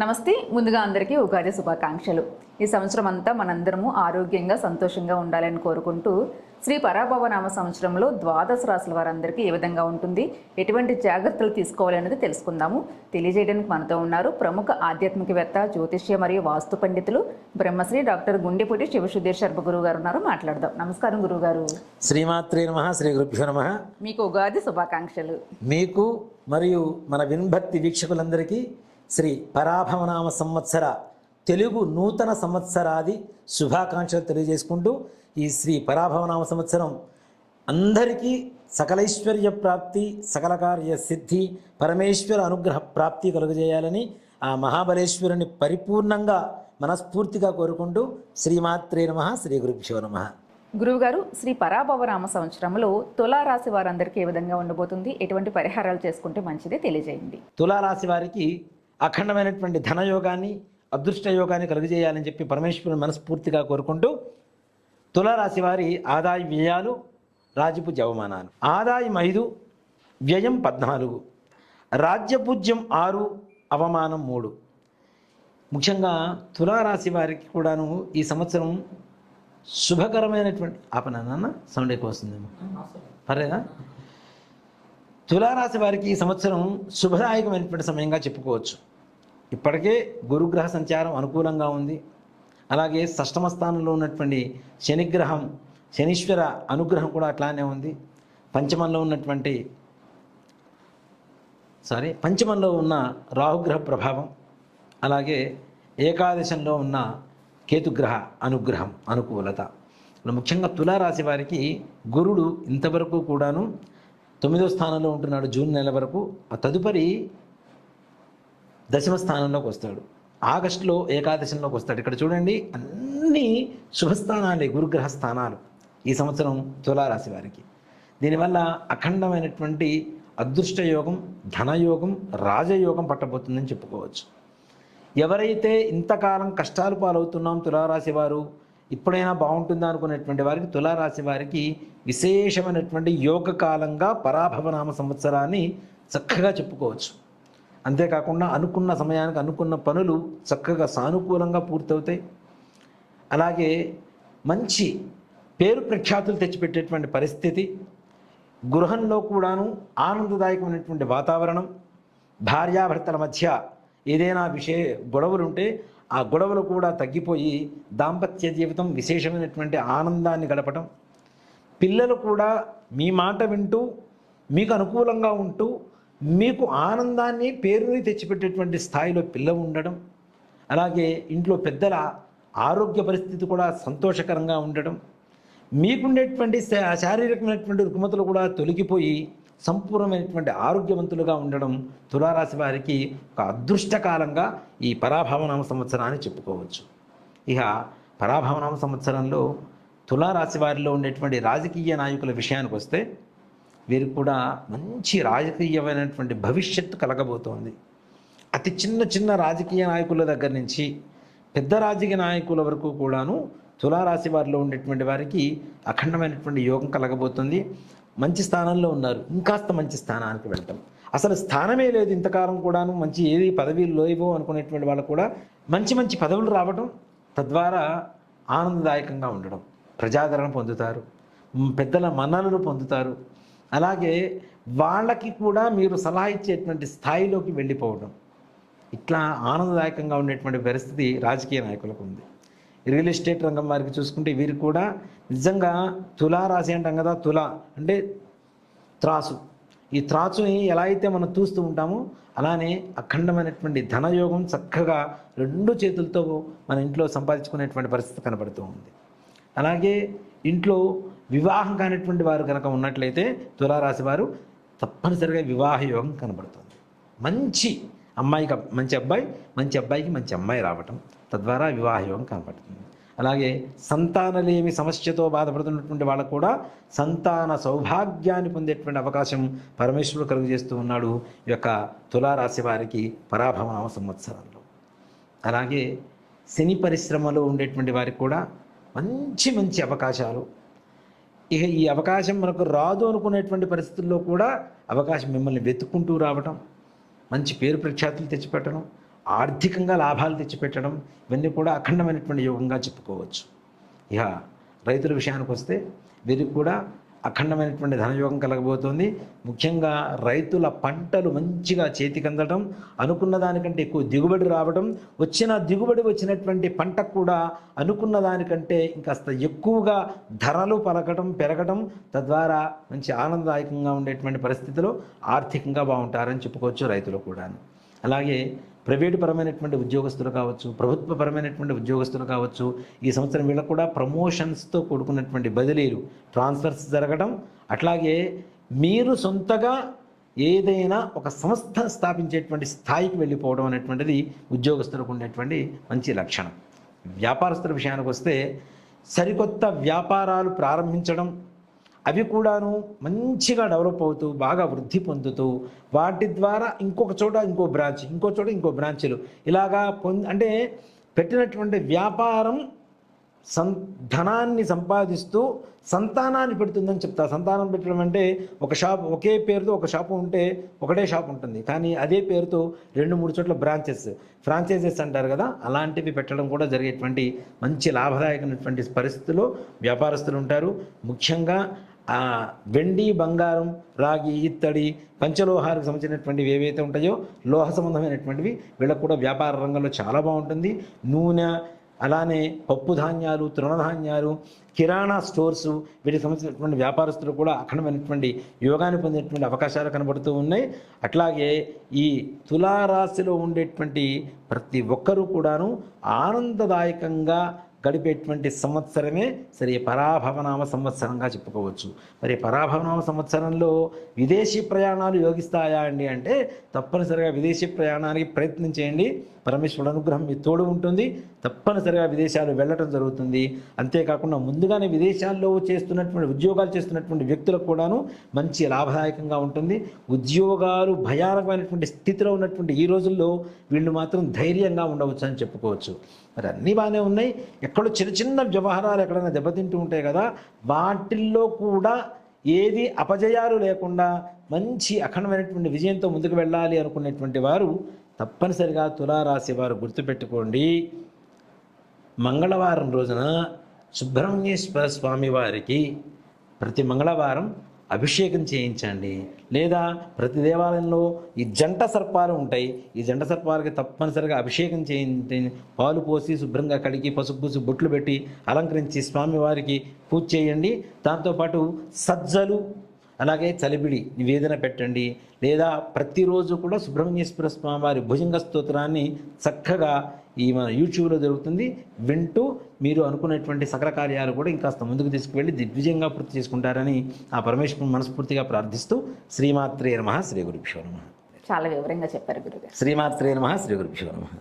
నమస్తే. ముందుగా అందరికీ ఉగాది శుభాకాంక్షలు. ఈ సంవత్సరం అంతా మనందరము ఆరోగ్యంగా సంతోషంగా ఉండాలని కోరుకుంటూ శ్రీ పరాభవనామ సంవత్సరంలో ద్వాదశ రాశుల వారందరికీ ఏ విధంగా ఉంటుంది, ఎటువంటి జాగ్రత్తలు తీసుకోవాలనేది తెలుసుకుందాము. తెలియజేయడానికి మనతో ఉన్నారు ప్రముఖ ఆధ్యాత్మికవేత్త, జ్యోతిష్య మరియు వాస్తు పండితులు బ్రహ్మశ్రీ డాక్టర్ గుండెపూడి శివసుధీర్ శర్మ గురువు గారు ఉన్నారు. మాట్లాడదాం. నమస్కారం గురువు గారు. శ్రీమాత్రే నమః. శ్రీ గురుభ్యో నమః. మీకు ఉగాది శుభాకాంక్షలు. మీకు మరియు మన విన్భక్తి వీక్షకులందరికీ శ్రీ పరాభవనామ సంవత్సర తెలుగు నూతన సంవత్సరాది శుభాకాంక్షలు తెలియజేసుకుంటూ ఈ శ్రీ పరాభవనామ సంవత్సరం అందరికీ సకలైశ్వర్య ప్రాప్తి, సకల కార్య సిద్ధి, పరమేశ్వర అనుగ్రహ ప్రాప్తి కలుగజేయాలని ఆ మహాబలేశ్వరుని పరిపూర్ణంగా మనస్ఫూర్తిగా కోరుకుంటూ శ్రీమాత్రే నమః. శ్రీ గురుభ్యో నమః. గురువుగారు, శ్రీ పరాభవనామ సంవత్సరంలో తులారాశి వారందరికీ ఏ విధంగా ఉండబోతుంది, ఎటువంటి పరిహారాలు చేసుకుంటే మంచిది తెలియజేయండి. తులారాశి వారికి అఖండమైనటువంటి ధనయోగాన్ని, అదృష్ట యోగాన్ని కలుగజేయాలని చెప్పి పరమేశ్వరుని మనస్ఫూర్తిగా కోరుకుంటూ తులారాశి వారి ఆదాయ వ్యయాలు, రాజపూజ్య అవమానాలు. ఆదాయం 5, వ్యయం 14, రాజ్యపూజ్యం 6, అవమానం 3. ముఖ్యంగా తులారాశి వారికి కూడాను ఈ సంవత్సరం శుభకరమైనటువంటి నాన్న సౌండ్ ఎక్కువ వస్తుందేమో పర్లేదా. తులారాశి వారికి ఈ సంవత్సరం శుభదాయకమైనటువంటి సమయంగా చెప్పుకోవచ్చు. ఇప్పటికే గురుగ్రహ సంచారం అనుకూలంగా ఉంది. అలాగే షష్టమ స్థానంలో ఉన్నటువంటి శనిగ్రహం, శనీశ్వర అనుగ్రహం కూడా అట్లానే ఉంది. పంచమంలో ఉన్న రాహుగ్రహ ప్రభావం, అలాగే ఏకాదశంలో ఉన్న కేతుగ్రహ అనుగ్రహం, అనుకూలత. ముఖ్యంగా తులారాశి వారికి గురుడు ఇంతవరకు కూడాను 9వ స్థానంలో ఉంటున్నాడు జూన్ నెల వరకు. ఆ తదుపరి 10వ స్థానంలోకి వస్తాడు. ఆగస్టులో ఏకాదశంలోకి వస్తాడు. ఇక్కడ చూడండి, అన్ని శుభస్థానాలే, గురుగ్రహ స్థానాలు ఈ సంవత్సరం తులారాశి వారికి. దీనివల్ల అఖండమైనటువంటి అదృష్ట యోగం, ధనయోగం, రాజయోగం పట్టబోతుందని చెప్పుకోవచ్చు. ఎవరైతే ఇంతకాలం కష్టాలు పాలవుతున్నాం తులారాశి వారు, ఇప్పుడైనా బాగుంటుందా అనుకునేటువంటి వారికి తులారాశి వారికి విశేషమైనటువంటి యోగ కాలంగా పరాభవనామ సంవత్సరాన్ని చక్కగా చెప్పుకోవచ్చు. అంతేకాకుండా అనుకున్న సమయానికి అనుకున్న పనులు చక్కగా సానుకూలంగా పూర్తవుతాయి. అలాగే మంచి పేరు ప్రఖ్యాతులు తెచ్చిపెట్టేటువంటి పరిస్థితి, గృహంలో కూడాను ఆనందదాయకమైనటువంటి వాతావరణం, భార్యాభర్తల మధ్య ఏదైనా గొడవలుంటే ఆ గొడవలు కూడా తగ్గిపోయి దాంపత్య జీవితం విశేషమైనటువంటి ఆనందాన్ని గడపటం, పిల్లలు కూడా మీ మాట వింటూ మీకు అనుకూలంగా ఉంటూ మీకు ఆనందాన్ని, పేరుని తెచ్చిపెట్టేటువంటి స్థాయిలో పిల్లలు ఉండడం, అలాగే ఇంట్లో పెద్దల ఆరోగ్య పరిస్థితి కూడా సంతోషకరంగా ఉండడం, మీకుండేటువంటి శారీరకమైనటువంటి రుగ్మతలు కూడా తొలగిపోయి సంపూర్ణమైనటువంటి ఆరోగ్యవంతులుగా ఉండడం తులారాశి వారికి ఒక అదృష్టకాలంగా ఈ పరాభవనామ సంవత్సరాన్ని చెప్పుకోవచ్చు. ఇక పరాభవనామ సంవత్సరంలో తులారాశి వారిలో ఉండేటువంటి రాజకీయ నాయకుల విషయానికి వస్తే వీరికి కూడా మంచి రాజకీయమైనటువంటి భవిష్యత్తు కలగబోతోంది. అతి చిన్న రాజకీయ నాయకుల దగ్గర నుంచి పెద్ద రాజకీయ నాయకుల వరకు కూడాను తులారాశి వారిలో ఉండేటువంటి వారికి అఖండమైనటువంటి యోగం కలగబోతుంది. మంచి స్థానంలో ఉన్నారు, ఇంకాస్త మంచి స్థానానికి వెళ్తాం. అసలు స్థానమే లేదు ఇంతకాలం కూడాను, మంచి ఏది పదవీలు లేవో అనుకునేటువంటి వాళ్ళు కూడా మంచి పదవులు రావడం, తద్వారా ఆనందదాయకంగా ఉండడం, ప్రజాదరణ పొందుతారు, పెద్దల మన్ననలు పొందుతారు. అలాగే వాళ్ళకి కూడా మీరు సలహా ఇచ్చేటువంటి స్థాయిలోకి వెళ్ళిపోవడం, ఇట్లా ఆనందదాయకంగా ఉండేటువంటి పరిస్థితి రాజకీయ నాయకులకు ఉంది. రియల్ ఎస్టేట్ రంగం వారికి చూసుకుంటే వీరికి కూడా నిజంగా తులారాశి అంటాం కదా, తుల అంటే త్రాసు. ఈ త్రాసుని ఎలా అయితే మనం చూస్తూ ఉంటామో అలానే అఖండమైనటువంటి ధనయోగం చక్కగా 2 చేతులతో మన ఇంట్లో సంపాదించుకునేటువంటి పరిస్థితి కనబడుతూ ఉంది. అలాగే ఇంట్లో వివాహం కానిటువంటి వారు కనుక ఉన్నట్లయితే తులారాశి వారు తప్పనిసరిగా వివాహ యోగం కనబడుతుంది. మంచి అబ్బాయికి మంచి అమ్మాయి రావటం, తద్వారా వివాహ యోగం కనబడుతుంది. అలాగే సంతానలేమి సమస్యతో బాధపడుతున్నటువంటి వాళ్ళకు కూడా సంతాన సౌభాగ్యాన్ని పొందేటువంటి అవకాశం పరమేశ్వరుడు కలుగజేస్తూ ఉన్నాడు ఈ యొక్క తులారాశి వారికి పరాభవనామ సంవత్సరంలో. అలాగే శని పరిశ్రమలో ఉండేటువంటి వారికి కూడా మంచి అవకాశాలు. ఇక ఈ అవకాశం మనకు రాదు అనుకునేటువంటి పరిస్థితుల్లో కూడా అవకాశం మిమ్మల్ని వెతుక్కుంటూ రావటం, మంచి పేరు ప్రఖ్యాతులు తెచ్చిపెట్టడం, ఆర్థికంగా లాభాలు తెచ్చిపెట్టడం, ఇవన్నీ కూడా అఖండమైనటువంటి యోగంగా చెప్పుకోవచ్చు. ఇక రైతుల విషయానికి వస్తే వీరికి కూడా అఖండమైనటువంటి ధనయోగం కలగబోతోంది. ముఖ్యంగా రైతుల పంటలు మంచిగా చేతికి అందడం, అనుకున్న దానికంటే ఎక్కువ దిగుబడి రావడం, వచ్చినటువంటి పంట కూడా అనుకున్న దానికంటే ఇంకాస్త ఎక్కువగా ధరలు పెరగడం, తద్వారా మంచి ఆనందదాయకంగా ఉండేటువంటి పరిస్థితిలో ఆర్థికంగా బాగుంటారని చెప్పుకోవచ్చు రైతులు కూడా. అలాగే ప్రైవేటు పరమైనటువంటి ఉద్యోగస్తులు కావచ్చు, ప్రభుత్వపరమైనటువంటి ఉద్యోగస్తులు కావచ్చు, ఈ సంవత్సరం వీళ్ళకు కూడా ప్రమోషన్స్తో కూడుకున్నటువంటి బదిలీలు, ట్రాన్స్ఫర్స్ జరగడం, అట్లాగే మీరు సొంతగా ఏదైనా ఒక సంస్థ స్థాపించేటువంటి స్థాయికి వెళ్ళిపోవడం అనేటువంటిది ఉద్యోగస్తులకు ఉండేటువంటి మంచి లక్షణం. వ్యాపారస్తుల విషయానికి వస్తే సరికొత్త వ్యాపారాలు ప్రారంభించడం, అవి కూడాను మంచిగా డెవలప్ అవుతూ బాగా వృద్ధి పొందుతూ వాటి ద్వారా ఇంకొక చోట ఇంకో బ్రాంచ్, ఇంకో చోట ఇంకో బ్రాంచ్లు ఇలాగా అంటే పెట్టినటువంటి వ్యాపారం ధనాన్ని సంపాదిస్తూ సంతానాన్ని పెడుతుందని చెప్తా. సంతానం పెట్టడం అంటే ఒక షాప్, ఒకే పేరుతో ఒక షాపు ఉంటే ఒకటే షాప్ ఉంటుంది, కానీ అదే పేరుతో 2-3 చోట్ల ఫ్రాంచైజెస్ అంటారు కదా, అలాంటివి పెట్టడం కూడా జరిగేటువంటి మంచి లాభదాయకమైనటువంటి పరిస్థితుల్లో వ్యాపారస్తులు ఉంటారు. ముఖ్యంగా వెండి, బంగారం, రాగి, ఇత్తడి, పంచలోహాలకు సంబంధించినటువంటివి ఏవైతే ఉంటాయో లోహ సంబంధమైనటువంటివి వీళ్ళకు కూడా వ్యాపార రంగంలో చాలా బాగుంటుంది. నూనె, అలానే పప్పు ధాన్యాలు, తృణధాన్యాలు, కిరాణా స్టోర్సు, వీటికి సంబంధించినటువంటి వ్యాపారస్తులు కూడా అఖండమైనటువంటి యోగాన్ని పొందేటువంటి అవకాశాలు కనబడుతూ ఉన్నాయి. అట్లాగే ఈ తులారాశిలో ఉండేటువంటి ప్రతి ఒక్కరూ కూడాను ఆనందదాయకంగా గడిపేటువంటి సంవత్సరమే సరే పరాభవనామ సంవత్సరంగా చెప్పుకోవచ్చు. మరి పరాభవనామ సంవత్సరంలో విదేశీ ప్రయాణాలు యోగిస్తాయా అండి అంటే తప్పనిసరిగా విదేశీ ప్రయాణానికి ప్రయత్నం చేయండి. పరమేశ్వరుడు అనుగ్రహం మీ తోడు ఉంటుంది. తప్పనిసరిగా విదేశాలు వెళ్ళటం జరుగుతుంది. అంతేకాకుండా ముందుగానే విదేశాల్లో ఉద్యోగాలు చేస్తున్నటువంటి వ్యక్తులకు కూడాను మంచి లాభదాయకంగా ఉంటుంది. ఉద్యోగాలు భయానకమైనటువంటి స్థితిలో ఉన్నటువంటి ఈ రోజుల్లో వీళ్ళు మాత్రం ధైర్యంగా ఉండవచ్చు అని చెప్పుకోవచ్చు. మరి అన్నీ బాగానే ఉన్నాయి. ఎక్కడో చిన్న చిన్న వ్యవహారాలు ఎక్కడైనా దెబ్బతింటూ ఉంటాయి కదా, వాటిల్లో కూడా ఏది అపజయాలు లేకుండా మంచి అఖండమైనటువంటి విజయంతో ముందుకు వెళ్ళాలి అనుకునేటువంటి వారు తప్పనిసరిగా తులారాశి వారు గుర్తుపెట్టుకోండి. మంగళవారం రోజున సుబ్రహ్మణ్యేశ్వర స్వామి వారికి ప్రతి మంగళవారం అభిషేకం చేయించండి. లేదా ప్రతి దేవాలయంలో ఈ జంట సర్పాలు ఉంటాయి, ఈ జంట సర్పాలకి తప్పనిసరిగా అభిషేకం చేయించి పాలు పోసి శుభ్రంగా కడిగి పసుపు పూసి బొట్లు పెట్టి అలంకరించి స్వామివారికి పూజ చేయండి. దాంతోపాటు సజ్జలు, అలాగే చలిబిడి నివేదన పెట్టండి. లేదా ప్రతిరోజు కూడా సుబ్రహ్మణ్యేశ్వర స్వామి వారి భుజంగ స్తోత్రాన్ని చక్కగా ఈ మన యూట్యూబ్లో జరుగుతుంది వింటూ మీరు అనుకునేటువంటి సకల కార్యాలు కూడా ఇంకాస్త ముందుకు తీసుకువెళ్ళి దిగ్విజయంగా పూర్తి చేసుకుంటారని ఆ పరమేశ్వరుని మనస్ఫూర్తిగా ప్రార్థిస్తూ శ్రీమాత్రే నమః, శ్రీ గురుభ్యో నమః. చాలా వివరంగా చెప్పారు గురుగారు. శ్రీమాత్రే నమః, శ్రీ గురుభ్యో నమః.